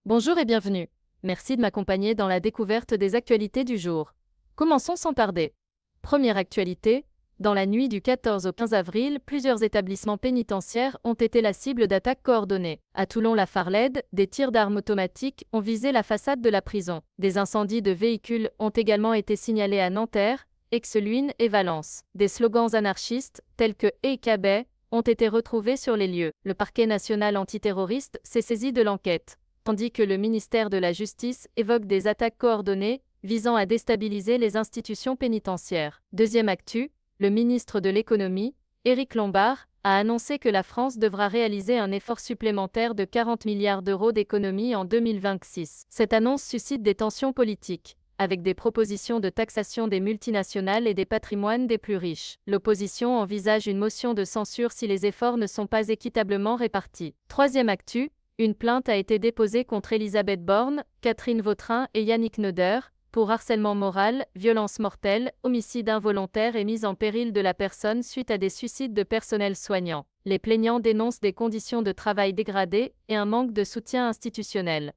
Bonjour et bienvenue. Merci de m'accompagner dans la découverte des actualités du jour. Commençons sans tarder. Première actualité, dans la nuit du 14 au 15 avril, plusieurs établissements pénitentiaires ont été la cible d'attaques coordonnées. À Toulon-la Farlède, des tirs d'armes automatiques ont visé la façade de la prison. Des incendies de véhicules ont également été signalés à Nanterre, Aix-Luynes et Valence. Des slogans anarchistes, tels que « Hey Cabet » ont été retrouvés sur les lieux. Le parquet national antiterroriste s'est saisi de l'enquête, tandis que le ministère de la Justice évoque des attaques coordonnées visant à déstabiliser les institutions pénitentiaires. Deuxième actu, le ministre de l'Économie, Éric Lombard, a annoncé que la France devra réaliser un effort supplémentaire de 40 milliards d'euros d'économies en 2026. Cette annonce suscite des tensions politiques, avec des propositions de taxation des multinationales et des patrimoines des plus riches. L'opposition envisage une motion de censure si les efforts ne sont pas équitablement répartis. Troisième actu, une plainte a été déposée contre Elisabeth Borne, Catherine Vautrin et Yannick Neuder pour harcèlement moral, violence mortelle, homicide involontaire et mise en péril de la personne suite à des suicides de personnel soignant. Les plaignants dénoncent des conditions de travail dégradées et un manque de soutien institutionnel.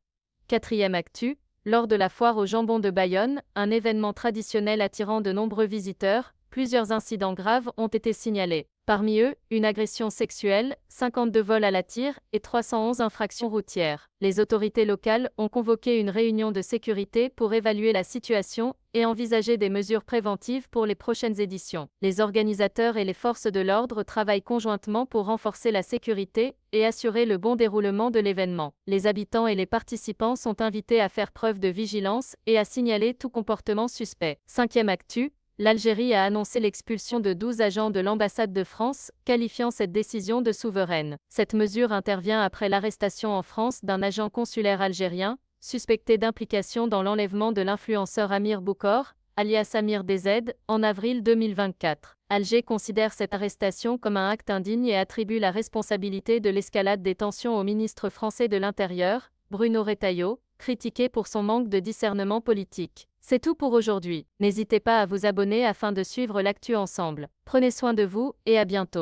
Quatrième actu, lors de la foire au jambon de Bayonne, un événement traditionnel attirant de nombreux visiteurs, plusieurs incidents graves ont été signalés. Parmi eux, une agression sexuelle, 52 vols à la tire et 311 infractions routières. Les autorités locales ont convoqué une réunion de sécurité pour évaluer la situation et envisager des mesures préventives pour les prochaines éditions. Les organisateurs et les forces de l'ordre travaillent conjointement pour renforcer la sécurité et assurer le bon déroulement de l'événement. Les habitants et les participants sont invités à faire preuve de vigilance et à signaler tout comportement suspect. Cinquième actu, l'Algérie a annoncé l'expulsion de 12 agents de l'ambassade de France, qualifiant cette décision de souveraine. Cette mesure intervient après l'arrestation en France d'un agent consulaire algérien, suspecté d'implication dans l'enlèvement de l'influenceur Amir Boukor, alias Amir DZ, en avril 2024. Alger considère cette arrestation comme un acte indigne et attribue la responsabilité de l'escalade des tensions au ministre français de l'Intérieur, Bruno Retailleau, critiqué pour son manque de discernement politique. C'est tout pour aujourd'hui. N'hésitez pas à vous abonner afin de suivre l'actu ensemble. Prenez soin de vous et à bientôt.